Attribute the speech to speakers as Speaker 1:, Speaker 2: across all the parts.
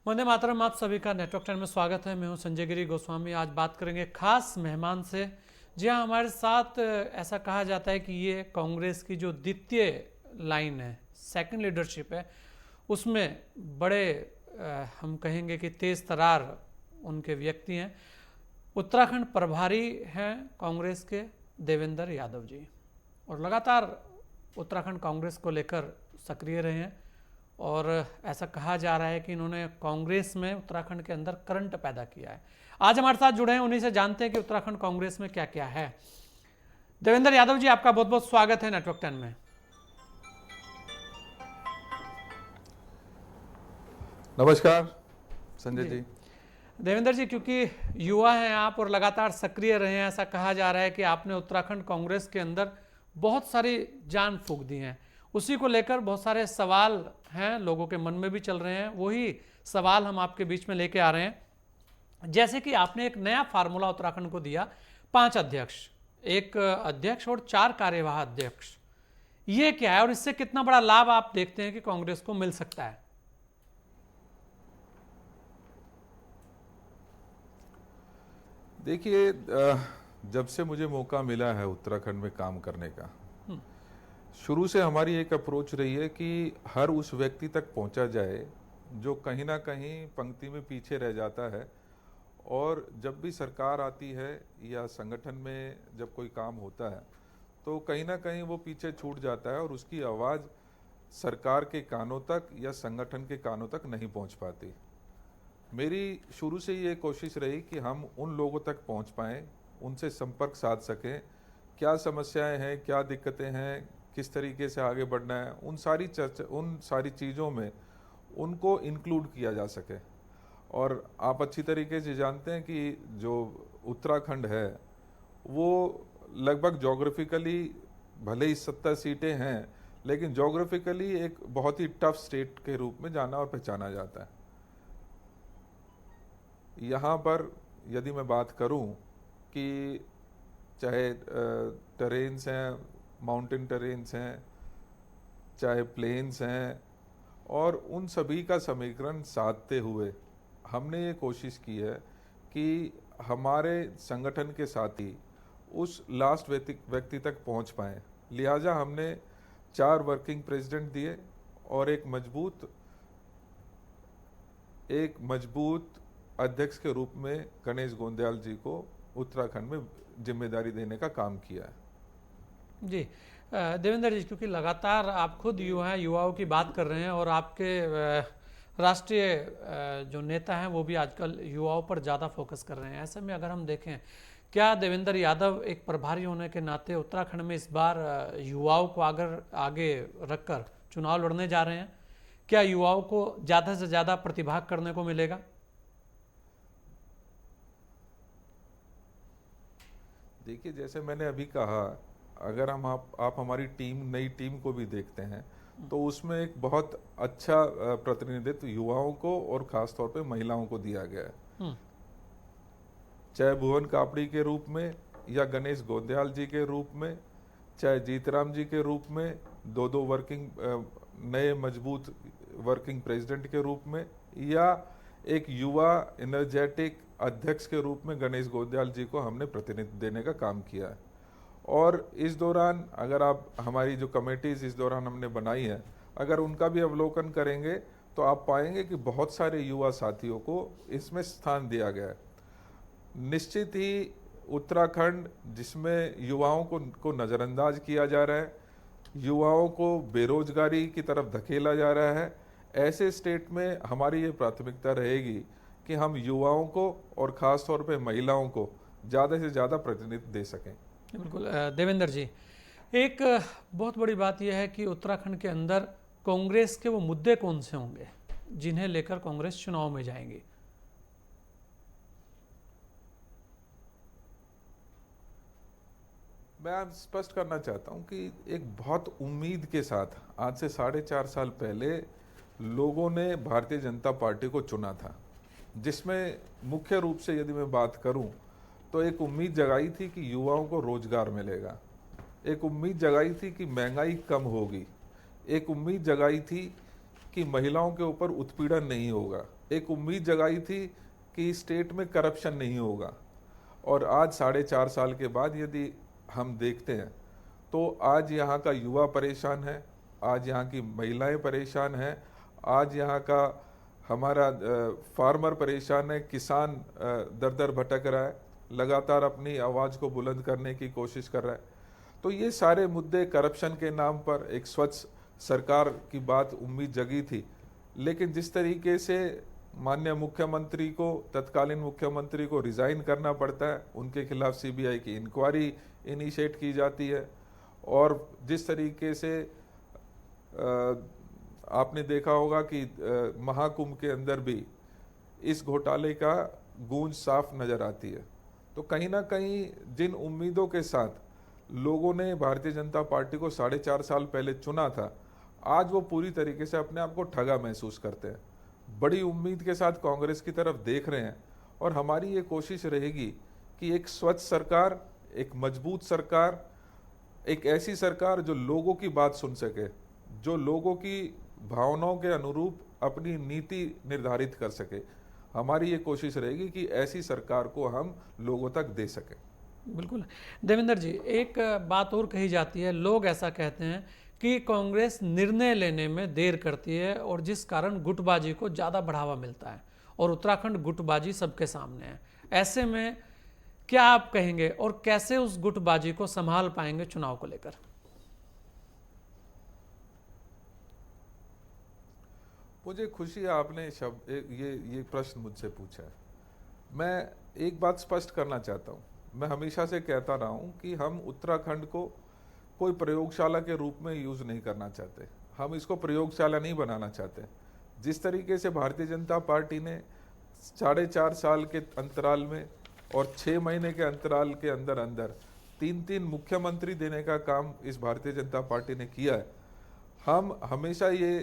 Speaker 1: वंदे मातरम। आप सभी का नेटवर्क टाइम में स्वागत है। मैं हूं संजय गिरी गोस्वामी। आज बात करेंगे खास मेहमान से। जी हाँ, हमारे साथ ऐसा कहा जाता है कि ये कांग्रेस की जो द्वितीय लाइन है, सेकंड लीडरशिप है, उसमें बड़े हम कहेंगे कि तेज तरार उनके व्यक्ति हैं। उत्तराखंड प्रभारी हैं कांग्रेस के देवेंद्र यादव जी, और लगातार उत्तराखंड कांग्रेस को लेकर सक्रिय रहे हैं। और ऐसा कहा जा रहा है कि इन्होंने कांग्रेस में उत्तराखंड के अंदर करंट पैदा किया है। आज हमारे साथ जुड़े हैं, उन्हीं से जानते हैं कि उत्तराखंड कांग्रेस में क्या क्या है। देवेंद्र यादव जी, आपका बहुत बहुत स्वागत है नेटवर्क 10 में।
Speaker 2: नमस्कार संजय जी।
Speaker 1: देवेंद्र जी, क्योंकि युवा हैं आप और लगातार सक्रिय रहे हैं, ऐसा कहा जा रहा है कि आपने उत्तराखंड कांग्रेस के अंदर बहुत सारी जान फूंक दी हैं। उसी को लेकर बहुत सारे सवाल हैं, लोगों के मन में भी चल रहे हैं। वही सवाल हम आपके बीच में लेके आ रहे हैं। जैसे कि आपने एक नया फार्मूला उत्तराखंड को दिया, 5 अध्यक्ष, एक अध्यक्ष और 4 कार्यवाहक अध्यक्ष। ये क्या है और इससे कितना बड़ा लाभ आप देखते हैं कि कांग्रेस को मिल सकता है?
Speaker 2: देखिए, जब से मुझे मौका मिला है उत्तराखंड में काम करने का, शुरू से हमारी एक अप्रोच रही है कि हर उस व्यक्ति तक पहुंचा जाए जो कहीं ना कहीं पंक्ति में पीछे रह जाता है। और जब भी सरकार आती है या संगठन में जब कोई काम होता है तो कहीं ना कहीं वो पीछे छूट जाता है और उसकी आवाज़ सरकार के कानों तक या संगठन के कानों तक नहीं पहुंच पाती। मेरी शुरू से ये कोशिश रही कि हम उन लोगों तक पहुंच पाएं, उनसे संपर्क साध सकें, क्या समस्याएं हैं, क्या दिक्कतें हैं, किस तरीके से आगे बढ़ना है, उन सारी चीज़ों में उनको इंक्लूड किया जा सके। और आप अच्छी तरीके से जानते हैं कि जो उत्तराखंड है वो लगभग जोग्राफिकली भले ही 70 सीटें हैं, लेकिन जोग्राफिकली एक बहुत ही टफ स्टेट के रूप में जाना और पहचाना जाता है। यहाँ पर यदि मैं बात करूँ कि चाहे टेरेन्स हैं, माउंटेन टेरेन्स हैं, चाहे प्लेन्स हैं, और उन सभी का समीकरण साधते हुए हमने ये कोशिश की है कि हमारे संगठन के साथी उस लास्ट व्यक्ति तक पहुंच पाएँ। लिहाजा हमने 4 वर्किंग प्रेसिडेंट दिए और एक मजबूत अध्यक्ष के रूप में गणेश गोंदियाल जी को उत्तराखंड में जिम्मेदारी देने का काम किया है।
Speaker 1: जी देवेंद्र जी, क्योंकि लगातार आप खुद युवाओं की बात कर रहे हैं और आपके राष्ट्रीय जो नेता हैं वो भी आजकल युवाओं पर ज़्यादा फोकस कर रहे हैं। ऐसे में अगर हम देखें, क्या देवेंद्र यादव एक प्रभारी होने के नाते उत्तराखंड में इस बार युवाओं को आगे रखकर चुनाव लड़ने जा रहे हैं? क्या युवाओं को ज़्यादा से ज़्यादा प्रतिभाग करने को मिलेगा?
Speaker 2: देखिए, जैसे मैंने अभी कहा, अगर आप हमारी नई टीम को भी देखते हैं तो उसमें एक बहुत अच्छा प्रतिनिधित्व युवाओं को और खास तौर पे महिलाओं को दिया गया है। चाहे भुवन कापड़ी के रूप में या गणेश गोंदियाल जी के रूप में, चाहे जीतराम जी के रूप में, दो नए मजबूत वर्किंग प्रेसिडेंट के रूप में, या एक युवा एनर्जेटिक अध्यक्ष के रूप में गणेश गोंदियाल जी को हमने प्रतिनिधित्व देने का काम किया है। और इस दौरान अगर आप हमारी जो कमेटीज इस दौरान हमने बनाई है, अगर उनका भी अवलोकन करेंगे तो आप पाएंगे कि बहुत सारे युवा साथियों को इसमें स्थान दिया गया है। निश्चित ही उत्तराखंड जिसमें युवाओं को नज़रअंदाज किया जा रहा है, युवाओं को बेरोजगारी की तरफ धकेला जा रहा है, ऐसे स्टेट में हमारी ये प्राथमिकता रहेगी कि हम युवाओं को और ख़ास तौर पे महिलाओं को ज़्यादा से ज़्यादा प्रतिनिधित्व दे सकें।
Speaker 1: बिल्कुल देवेंद्र जी, एक बहुत बड़ी बात यह है कि उत्तराखंड के अंदर कांग्रेस के वो मुद्दे कौन से होंगे जिन्हें लेकर कांग्रेस चुनाव में जाएंगी?
Speaker 2: मैं स्पष्ट करना चाहता हूं कि एक बहुत उम्मीद के साथ आज से 4.5 साल पहले लोगों ने भारतीय जनता पार्टी को चुना था, जिसमें मुख्य रूप से यदि मैं बात करूं तो एक उम्मीद जगाई थी कि युवाओं को रोजगार मिलेगा, एक उम्मीद जगाई थी कि महंगाई कम होगी, एक उम्मीद जगाई थी कि महिलाओं के ऊपर उत्पीड़न नहीं होगा, एक उम्मीद जगाई थी कि स्टेट में करप्शन नहीं होगा। और आज 4.5 साल के बाद यदि हम देखते हैं तो आज यहाँ का युवा परेशान है, आज यहाँ की महिलाएं परेशान हैं, आज यहाँ का हमारा फार्मर परेशान है, किसान दर दर भटक रहा है, लगातार अपनी आवाज़ को बुलंद करने की कोशिश कर रहा है। तो ये सारे मुद्दे करप्शन के नाम पर एक स्वच्छ सरकार की बात उम्मीद जगी थी, लेकिन जिस तरीके से माननीय मुख्यमंत्री को, तत्कालीन मुख्यमंत्री को रिज़ाइन करना पड़ता है, उनके खिलाफ सीबीआई की इंक्वायरी इनिशिएट की जाती है, और जिस तरीके से आपने देखा होगा कि महाकुंभ के अंदर भी इस घोटाले का गूंज साफ नजर आती है। तो कहीं ना कहीं जिन उम्मीदों के साथ लोगों ने भारतीय जनता पार्टी को 4.5 साल पहले चुना था, आज वो पूरी तरीके से अपने आप को ठगा महसूस करते हैं। बड़ी उम्मीद के साथ कांग्रेस की तरफ देख रहे हैं, और हमारी ये कोशिश रहेगी कि एक स्वच्छ सरकार, एक मजबूत सरकार, एक ऐसी सरकार जो लोगों की बात सुन सके, जो लोगों की भावनाओं के अनुरूप अपनी नीति निर्धारित कर सके। हमारी ये कोशिश रहेगी कि ऐसी सरकार को हम लोगों तक दे सकें।
Speaker 1: बिल्कुल। देवेंद्र जी, एक बात और कही जाती है, लोग ऐसा कहते हैं कि कांग्रेस निर्णय लेने में देर करती है और जिस कारण गुटबाजी को ज़्यादा बढ़ावा मिलता है, और उत्तराखंड गुटबाजी सबके सामने है। ऐसे में क्या आप कहेंगे और कैसे उस गुटबाजी को संभाल पाएंगे चुनाव को लेकर?
Speaker 2: मुझे खुशी है आपने ये प्रश्न मुझसे पूछा है। मैं एक बात स्पष्ट करना चाहता हूँ, मैं हमेशा से कहता रहा हूँ कि हम उत्तराखंड को कोई प्रयोगशाला के रूप में यूज़ नहीं करना चाहते, हम इसको प्रयोगशाला नहीं बनाना चाहते। जिस तरीके से भारतीय जनता पार्टी ने 4.5 साल के अंतराल में और 6 महीने के अंतराल के अंदर अंदर 3-3 मुख्यमंत्री देने का काम इस भारतीय जनता पार्टी ने किया है, हम हमेशा ये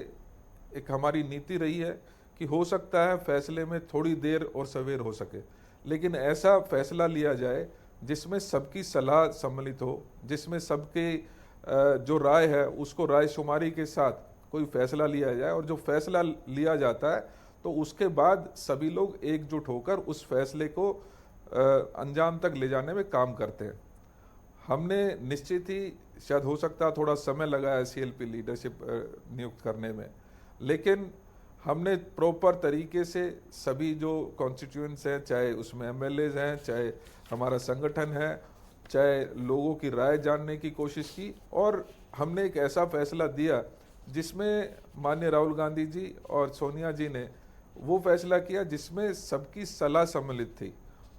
Speaker 2: एक हमारी नीति रही है कि हो सकता है फैसले में थोड़ी देर और सवेर हो सके, लेकिन ऐसा फैसला लिया जाए जिसमें सबकी सलाह सम्मिलित हो, जिसमें सबके जो राय है उसको राय शुमारी के साथ कोई फैसला लिया जाए, और जो फैसला लिया जाता है तो उसके बाद सभी लोग एकजुट होकर उस फैसले को अंजाम तक ले जाने में काम करते हैं। हमने निश्चित ही, शायद हो सकता है थोड़ा समय लगा है सीएलपी लीडरशिप नियुक्त करने में, लेकिन हमने प्रॉपर तरीके से सभी जो कॉन्स्टिट्यूएंट्स हैं, चाहे उसमें एमएलएज हैं, चाहे हमारा संगठन है, चाहे लोगों की राय जानने की कोशिश की, और हमने एक ऐसा फैसला दिया जिसमें माननीय राहुल गांधी जी और सोनिया जी ने वो फैसला किया जिसमें सबकी सलाह सम्मिलित थी,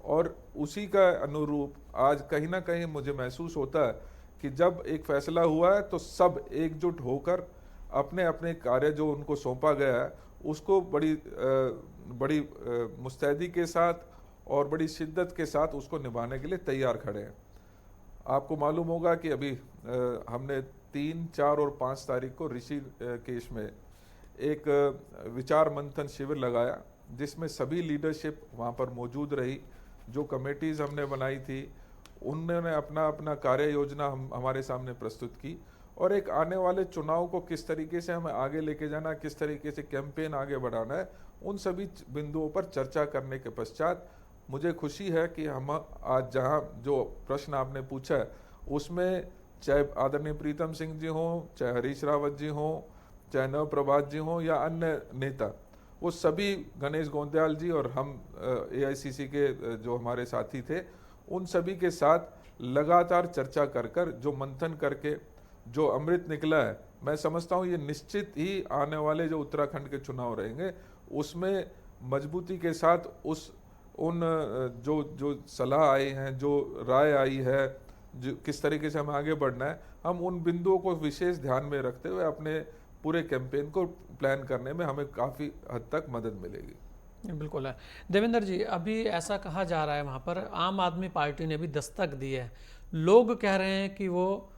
Speaker 2: और उसी का अनुरूप आज कहीं ना कहीं मुझे महसूस होता है कि जब एक फैसला हुआ है तो सब एकजुट होकर अपने अपने कार्य जो उनको सौंपा गया है उसको बड़ी मुस्तैदी के साथ और बड़ी शिद्दत के साथ उसको निभाने के लिए तैयार खड़े हैं। आपको मालूम होगा कि अभी हमने 3, 4 और 5 तारीख को ऋषिकेश में एक विचार मंथन शिविर लगाया, जिसमें सभी लीडरशिप वहाँ पर मौजूद रही। जो कमेटीज हमने बनाई थी उन्होंने अपना अपना कार्य योजना हमारे सामने प्रस्तुत की, और एक आने वाले चुनाव को किस तरीके से हमें आगे लेके जाना, किस तरीके से कैंपेन आगे बढ़ाना है, उन सभी बिंदुओं पर चर्चा करने के पश्चात मुझे खुशी है कि हम आज जहां जो प्रश्न आपने पूछा है उसमें चाहे आदरणीय प्रीतम सिंह जी हों, चाहे हरीश रावत जी हों, चाहे नव प्रभात जी हों या अन्य नेता, वो सभी, गणेश गोंदयाल जी और हम एआईसीसी के जो हमारे साथी थे, उन सभी के साथ लगातार चर्चा कर जो मंथन करके जो अमृत निकला है, मैं समझता हूँ ये निश्चित ही आने वाले जो उत्तराखंड के चुनाव रहेंगे उसमें मजबूती के साथ उन जो सलाह आई हैं, जो राय आई है, जो किस तरीके से हमें आगे बढ़ना है, हम उन बिंदुओं को विशेष ध्यान में रखते हुए अपने पूरे कैंपेन को प्लान करने में हमें काफ़ी हद तक मदद मिलेगी।
Speaker 1: बिल्कुल है। देवेंद्र जी, अभी ऐसा कहा जा रहा है वहाँ पर आम आदमी पार्टी ने भी दस्तक दी है, लोग कह रहे हैं कि वो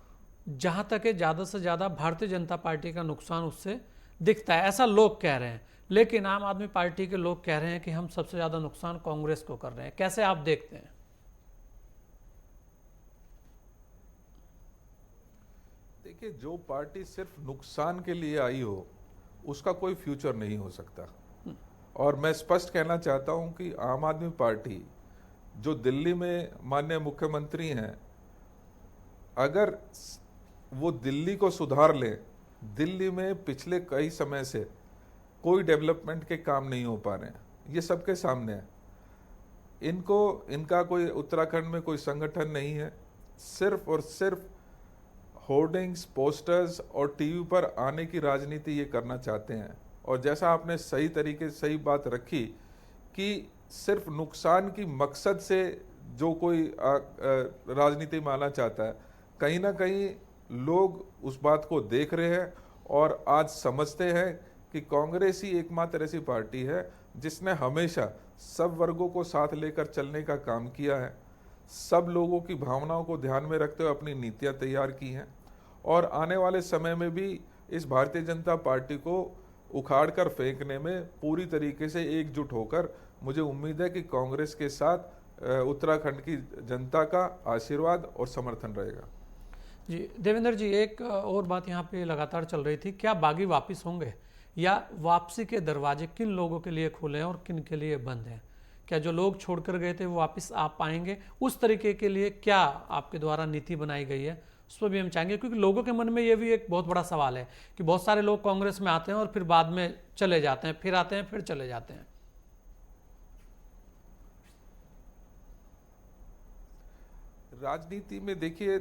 Speaker 1: जहाँ तक है ज़्यादा से ज़्यादा भारतीय जनता पार्टी का नुकसान उससे दिखता है, ऐसा लोग कह रहे हैं, लेकिन आम आदमी पार्टी के लोग कह रहे हैं कि हम सबसे ज़्यादा नुकसान कांग्रेस को कर रहे हैं। कैसे आप देखते हैं?
Speaker 2: देखिए, जो पार्टी सिर्फ नुकसान के लिए आई हो उसका कोई फ्यूचर नहीं हो सकता। और मैं स्पष्ट कहना चाहता हूं कि आम आदमी पार्टी जो दिल्ली में माननीय मुख्यमंत्री हैं, अगर वो दिल्ली को सुधार लें, दिल्ली में पिछले कई समय से कोई डेवलपमेंट के काम नहीं हो पा रहे हैं, ये सबके सामने है। इनका कोई उत्तराखंड में कोई संगठन नहीं है, सिर्फ और सिर्फ होर्डिंग्स, पोस्टर्स और टीवी पर आने की राजनीति ये करना चाहते हैं। और जैसा आपने सही तरीके से सही बात रखी कि सिर्फ नुकसान की मकसद से जो कोई राजनीति मानना चाहता है, कहीं ना कहीं लोग उस बात को देख रहे हैं और आज समझते हैं कि कांग्रेस ही एकमात्र ऐसी पार्टी है जिसने हमेशा सब वर्गों को साथ लेकर चलने का काम किया है, सब लोगों की भावनाओं को ध्यान में रखते हुए अपनी नीतियां तैयार की हैं और आने वाले समय में भी इस भारतीय जनता पार्टी को उखाड़ कर फेंकने में पूरी तरीके से एकजुट होकर मुझे उम्मीद है कि कांग्रेस के साथ उत्तराखंड की जनता का आशीर्वाद और समर्थन रहेगा।
Speaker 1: जी देवेंद्र जी, एक और बात यहाँ पे लगातार चल रही थी, क्या बागी वापस होंगे या वापसी के दरवाजे किन लोगों के लिए खुले हैं और किन के लिए बंद हैं? क्या जो लोग छोड़कर गए थे वो वापस आ पाएंगे? उस तरीके के लिए क्या आपके द्वारा नीति बनाई गई है, उस पर भी हम चाहेंगे, क्योंकि लोगों के मन में ये भी एक बहुत बड़ा सवाल है कि बहुत सारे लोग कांग्रेस में आते हैं और फिर बाद में चले जाते हैं, फिर आते हैं फिर चले जाते हैं।
Speaker 2: राजनीति में देखिए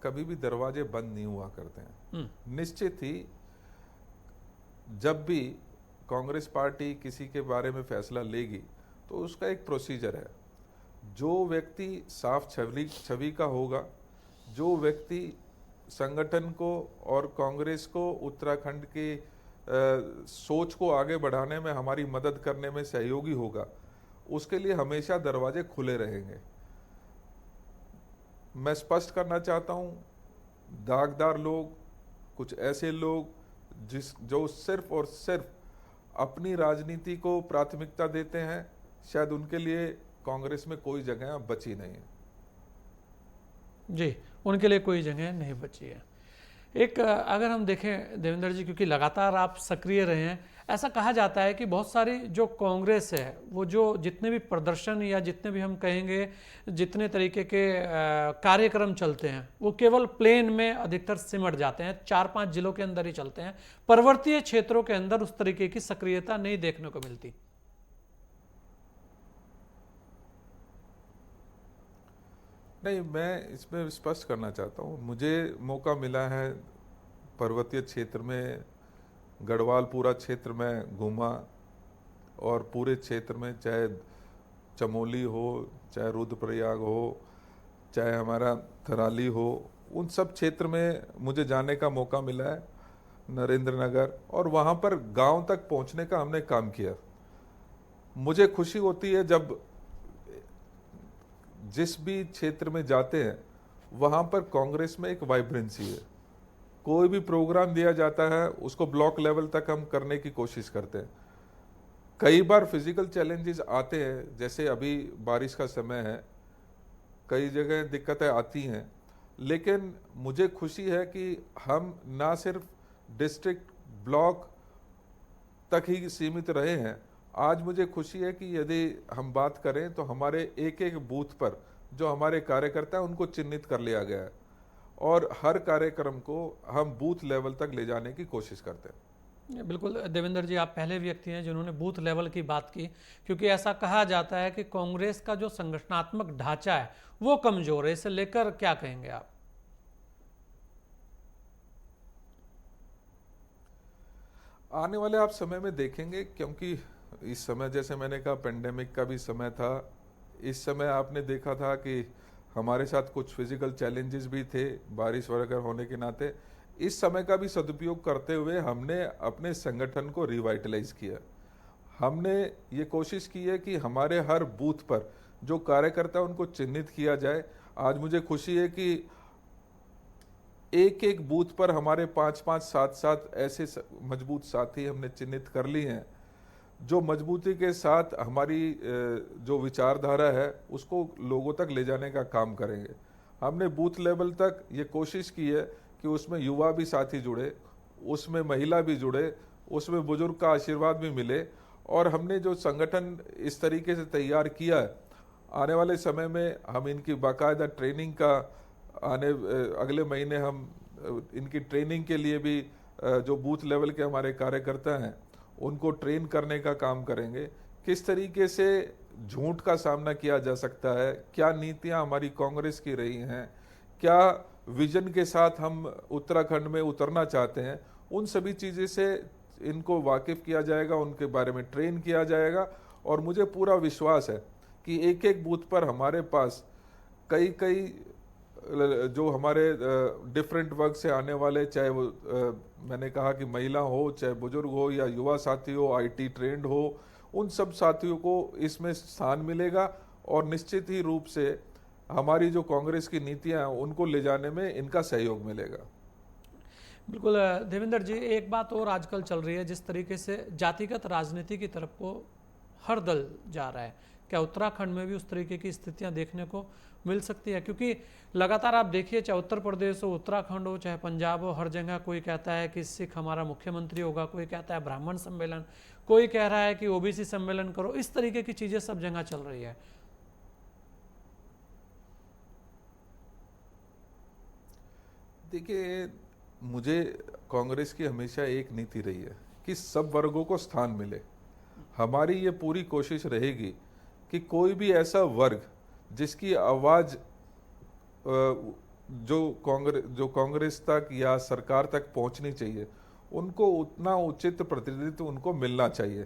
Speaker 2: कभी भी दरवाजे बंद नहीं हुआ करते हैं। निश्चित ही जब भी कांग्रेस पार्टी किसी के बारे में फैसला लेगी तो उसका एक प्रोसीजर है। जो व्यक्ति साफ छवि का होगा, जो व्यक्ति संगठन को और कांग्रेस को उत्तराखंड के सोच को आगे बढ़ाने में हमारी मदद करने में सहयोगी होगा, उसके लिए हमेशा दरवाजे खुले रहेंगे। मैं स्पष्ट करना चाहता हूं, दागदार लोग, कुछ ऐसे लोग जो सिर्फ और सिर्फ अपनी राजनीति को प्राथमिकता देते हैं, शायद उनके लिए कांग्रेस में कोई जगह बची नहीं है।
Speaker 1: जी, उनके लिए कोई जगह नहीं बची है। एक अगर हम देखें देवेंद्र जी, क्योंकि लगातार आप सक्रिय रहे हैं, ऐसा कहा जाता है कि बहुत सारी जो कांग्रेस है वो जो जितने भी प्रदर्शन या जितने भी हम कहेंगे जितने तरीके के कार्यक्रम चलते हैं वो केवल प्लेन में अधिकतर सिमट जाते हैं, 4-5 जिलों के अंदर ही चलते हैं। पर्वतीय क्षेत्रों के अंदर उस तरीके की सक्रियता नहीं देखने को मिलती।
Speaker 2: नहीं, मैं इसमें स्पष्ट करना चाहता हूँ, मुझे मौका मिला है पर्वतीय क्षेत्र में, गढ़वाल पूरा क्षेत्र में घूमा और पूरे क्षेत्र में चाहे चमोली हो, चाहे रुद्रप्रयाग हो, चाहे हमारा थराली हो, उन सब क्षेत्र में मुझे जाने का मौका मिला है, नरेंद्र नगर, और वहाँ पर गांव तक पहुँचने का हमने काम किया। मुझे खुशी होती है जब जिस भी क्षेत्र में जाते हैं वहाँ पर कांग्रेस में एक वाइब्रेंसी है। कोई भी प्रोग्राम दिया जाता है उसको ब्लॉक लेवल तक हम करने की कोशिश करते हैं। कई बार फिजिकल चैलेंजेस आते हैं, जैसे अभी बारिश का समय है, कई जगह दिक्कतें आती हैं, लेकिन मुझे खुशी है कि हम ना सिर्फ डिस्ट्रिक्ट ब्लॉक तक ही सीमित रहे हैं। आज मुझे खुशी है कि यदि हम बात करें तो हमारे एक एक बूथ पर जो हमारे कार्यकर्ता हैं उनको चिन्हित कर लिया गया है और हर कार्यक्रम को हम बूथ लेवल तक ले जाने की कोशिश करते हैं।
Speaker 1: बिल्कुल देवेंद्र जी, आप पहले व्यक्ति हैं जिन्होंने बूथ लेवल की बात की, क्योंकि ऐसा कहा जाता है कि कांग्रेस का जो संगठनात्मक ढांचा है वो कमजोर है। इसे लेकर क्या कहेंगे आप?
Speaker 2: आने वाले आप समय में देखेंगे, क्योंकि इस समय जैसे मैंने कहा पेंडेमिक का भी समय था, इस समय आपने देखा था कि हमारे साथ कुछ फिजिकल चैलेंजेस भी थे बारिश वगैरह होने के नाते। इस समय का भी सदुपयोग करते हुए हमने अपने संगठन को रिवाइटलाइज किया। हमने ये कोशिश की है कि हमारे हर बूथ पर जो कार्यकर्ता उनको चिन्हित किया जाए। आज मुझे खुशी है कि एक एक बूथ पर हमारे 5-5, 7-7 ऐसे मजबूत साथी हमने चिन्हित कर लिए हैं जो मजबूती के साथ हमारी जो विचारधारा है उसको लोगों तक ले जाने का काम करेंगे। हमने बूथ लेवल तक ये कोशिश की है कि उसमें युवा भी साथी जुड़े, उसमें महिला भी जुड़े, उसमें बुजुर्ग का आशीर्वाद भी मिले। और हमने जो संगठन इस तरीके से तैयार किया है, आने वाले समय में हम इनकी बाकायदा ट्रेनिंग का अगले महीने हम इनकी ट्रेनिंग के लिए भी जो बूथ लेवल के हमारे कार्यकर्ता हैं उनको ट्रेन करने का काम करेंगे। किस तरीके से झूठ का सामना किया जा सकता है, क्या नीतियां हमारी कांग्रेस की रही हैं, क्या विजन के साथ हम उत्तराखंड में उतरना चाहते हैं, उन सभी चीज़ें से इनको वाकिफ किया जाएगा, उनके बारे में ट्रेन किया जाएगा। और मुझे पूरा विश्वास है कि एक एक बूथ पर हमारे पास कई कई जो हमारे डिफरेंट वर्ग से आने वाले, चाहे वो मैंने कहा कि महिला हो, चाहे बुजुर्ग हो, या युवा साथी हो, आईटी ट्रेंड हो, उन सब साथियों को इसमें स्थान मिलेगा। और निश्चित ही रूप से हमारी जो कांग्रेस की नीतियां हैं उनको ले जाने में इनका सहयोग मिलेगा।
Speaker 1: बिल्कुल देवेंद्र जी, एक बात और आजकल चल रही है, जिस तरीके से जातिगत राजनीति की तरफ को हर दल जा रहा है, क्या उत्तराखंड में भी उस तरीके की स्थितियां देखने को मिल सकती है? क्योंकि लगातार आप देखिए, चाहे उत्तर प्रदेश हो, उत्तराखंड हो, चाहे पंजाब हो, हर जगह कोई कहता है कि सिख हमारा मुख्यमंत्री होगा, कोई कहता है ब्राह्मण सम्मेलन, कोई कह रहा है कि ओबीसी सम्मेलन करो। इस तरीके की चीजें सब जगह चल रही है।
Speaker 2: देखिए, मुझे कांग्रेस की हमेशा एक नीति रही है कि सब वर्गों को स्थान मिले। हमारी ये पूरी कोशिश रहेगी कि कोई भी ऐसा वर्ग जिसकी आवाज़ जो कांग्रेस तक या सरकार तक पहुंचनी चाहिए, उनको उतना उचित प्रतिनिधित्व उनको मिलना चाहिए।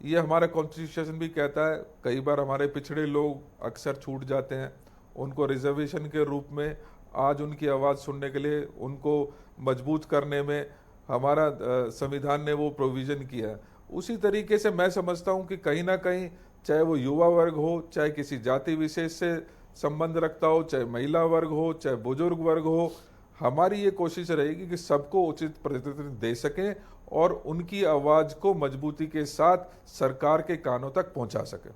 Speaker 2: ये हमारा कॉन्स्टिट्यूशन भी कहता है। कई बार हमारे पिछड़े लोग अक्सर छूट जाते हैं, उनको रिजर्वेशन के रूप में आज उनकी आवाज़ सुनने के लिए उनको मजबूत करने में हमारा संविधान ने वो प्रोविज़न किया है। उसी तरीके से मैं समझता हूँ कि कहीं ना कहीं, चाहे वो युवा वर्ग हो, चाहे किसी जाति विशेष से संबंध रखता हो, चाहे महिला वर्ग हो, चाहे बुजुर्ग वर्ग हो, हमारी ये कोशिश रहेगी कि सबको उचित प्रतिनिधित्व दे सकें और उनकी आवाज़ को मजबूती के साथ सरकार के कानों तक पहुंचा सकें।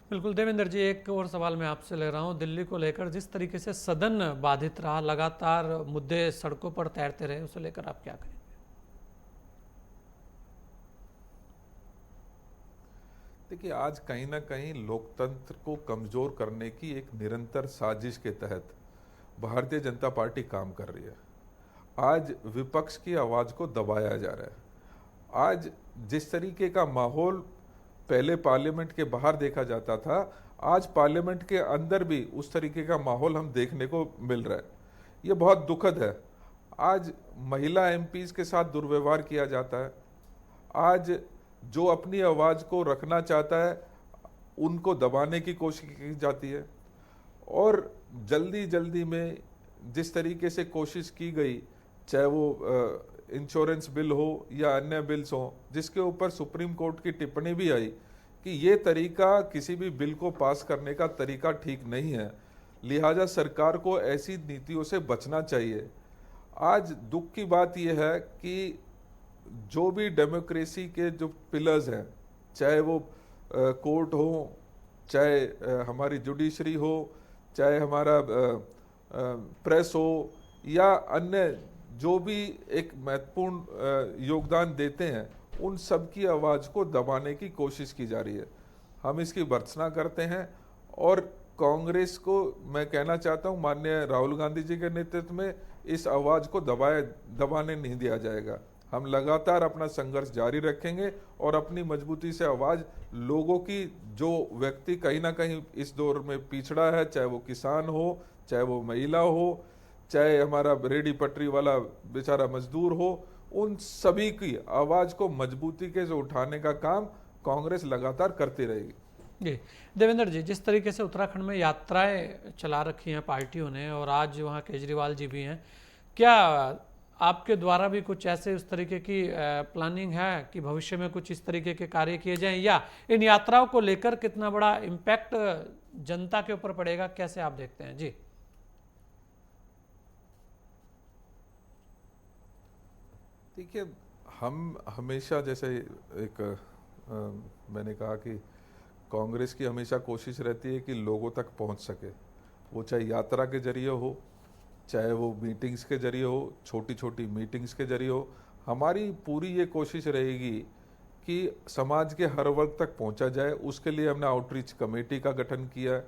Speaker 1: बिल्कुल देवेंद्र जी, एक और सवाल मैं आपसे ले रहा हूं। दिल्ली को लेकर जिस तरीके से सदन बाधित रहा, लगातार मुद्दे सड़कों पर तैरते रहे, उसे लेकर आप क्या कहेंगे?
Speaker 2: देखिए, आज कहीं ना कहीं लोकतंत्र को कमजोर करने की एक निरंतर साजिश के तहत भारतीय जनता पार्टी काम कर रही है। आज विपक्ष की आवाज को दबाया जा रहा है। आज जिस तरीके का माहौल पहले पार्लियामेंट के बाहर देखा जाता था, आज पार्लियामेंट के अंदर भी उस तरीके का माहौल हम देखने को मिल रहा है। ये बहुत दुखद है। आज महिला एमपीज के साथ दुर्व्यवहार किया जाता है। आज जो अपनी आवाज़ को रखना चाहता है उनको दबाने की कोशिश की जाती है। और जल्दी जल्दी में जिस तरीके से कोशिश की गई, चाहे वो इंश्योरेंस बिल हो या अन्य बिल्स हो, जिसके ऊपर सुप्रीम कोर्ट की टिप्पणी भी आई कि ये तरीका किसी भी बिल को पास करने का तरीका ठीक नहीं है, लिहाजा सरकार को ऐसी नीतियों से बचना चाहिए। आज दुख की बात यह है कि जो भी डेमोक्रेसी के जो पिलर्स हैं, चाहे वो कोर्ट हो, चाहे हमारी जुडिशरी हो, चाहे हमारा प्रेस हो, या अन्य जो भी एक महत्वपूर्ण योगदान देते हैं, उन सब की आवाज़ को दबाने की कोशिश की जा रही है। हम इसकी भर्त्सना करते हैं और कांग्रेस को मैं कहना चाहता हूं, माननीय राहुल गांधी जी के नेतृत्व में इस आवाज़ को दबाने नहीं दिया जाएगा। हम लगातार अपना संघर्ष जारी रखेंगे और अपनी मजबूती से आवाज़ लोगों की, जो व्यक्ति कहीं ना कहीं इस दौर में पिछड़ा है, चाहे वो किसान हो, चाहे वो महिला हो, चाहे हमारा रेडी पटरी वाला बेचारा मजदूर हो, उन सभी की आवाज़ को मजबूती के से उठाने का काम कांग्रेस लगातार करती रहेगी।
Speaker 1: जी देवेंद्र जी, जिस तरीके से उत्तराखंड में यात्राएं चला रखी हैं पार्टियों ने, और आज वहाँ केजरीवाल जी भी हैं, क्या आपके द्वारा भी कुछ ऐसे उस तरीके की प्लानिंग है कि भविष्य में कुछ इस तरीके के कार्य किए जाएं, या इन यात्राओं को लेकर कितना बड़ा इम्पैक्ट जनता के ऊपर पड़ेगा, कैसे आप देखते हैं? जी
Speaker 2: देखिए, हम हमेशा, जैसे एक मैंने कहा कि कांग्रेस की हमेशा कोशिश रहती है कि लोगों तक पहुंच सके, वो चाहे यात्रा के जरिए हो, चाहे वो मीटिंग्स के जरिए हो, छोटी छोटी मीटिंग्स के जरिए हो। हमारी पूरी ये कोशिश रहेगी कि समाज के हर वर्ग तक पहुंचा जाए। उसके लिए हमने आउटरीच कमेटी का गठन किया है,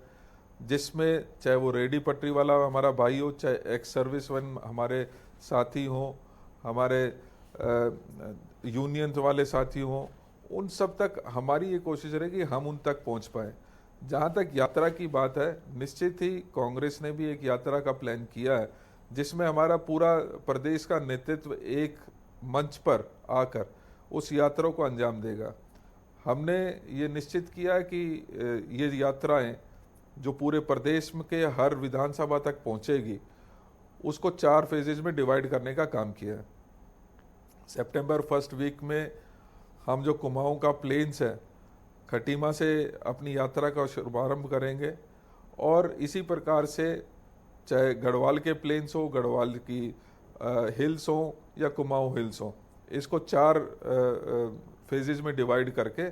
Speaker 2: जिसमें चाहे वो रेडी पटरी वाला हमारा भाई हो, चाहे एक्स सर्विसमैन हमारे साथी हों, हमारे यूनियन वाले साथी हों, उन सब तक हमारी ये कोशिश रहेगी हम उन तक पहुंच पाए। जहाँ तक यात्रा की बात है, निश्चित ही कांग्रेस ने भी एक यात्रा का प्लान किया है, जिसमें हमारा पूरा प्रदेश का नेतृत्व एक मंच पर आकर उस यात्रा को अंजाम देगा। हमने ये निश्चित किया है कि ये यात्राएं जो पूरे प्रदेश के हर विधानसभा तक पहुंचेगी, उसको 4 फेजेज में डिवाइड करने का काम किया है। सितंबर फर्स्ट वीक में हम जो कुमाऊं का प्लेन्स है, खटीमा से अपनी यात्रा का शुभारंभ करेंगे, और इसी प्रकार से चाहे गढ़वाल के प्लेन्स हो, गढ़वाल की हिल्स हो या कुमाऊं हिल्स हो, इसको 4 फेजेज में डिवाइड करके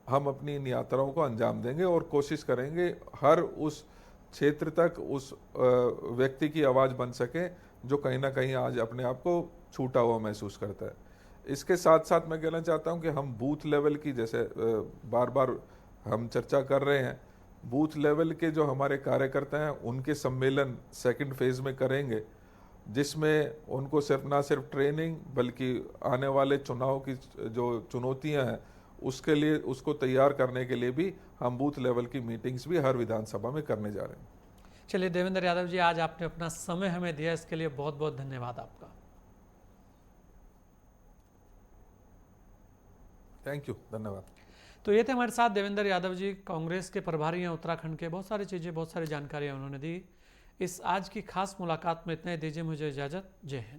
Speaker 2: हम अपनी इन यात्राओं को अंजाम देंगे और कोशिश करेंगे हर उस क्षेत्र तक उस व्यक्ति की आवाज़ बन सके जो कहीं ना कहीं आज अपने आप को छूटा हुआ महसूस करता है। इसके साथ साथ मैं कहना चाहता हूं कि हम बूथ लेवल की, जैसे बार बार हम चर्चा कर रहे हैं, बूथ लेवल के जो हमारे कार्यकर्ता हैं उनके सम्मेलन सेकंड फेज में करेंगे, जिसमें उनको ना सिर्फ ट्रेनिंग बल्कि आने वाले चुनाव की जो चुनौतियां हैं उसके लिए, उसको तैयार करने के लिए भी हम बूथ लेवल की मीटिंग्स भी हर विधानसभा में करने जा रहे हैं।
Speaker 1: चलिए देवेंद्र यादव जी, आज आपने अपना समय हमें दिया, इसके लिए बहुत बहुत धन्यवाद आपका।
Speaker 2: थैंक यू, धन्यवाद।
Speaker 1: तो ये थे हमारे साथ देवेंद्र यादव जी, कांग्रेस के प्रभारी हैं उत्तराखंड के। बहुत सारी चीज़ें, बहुत सारी जानकारियाँ उन्होंने दी। इस आज की खास मुलाकात में इतना ही, दीजिए मुझे इजाज़त। जय हिंद।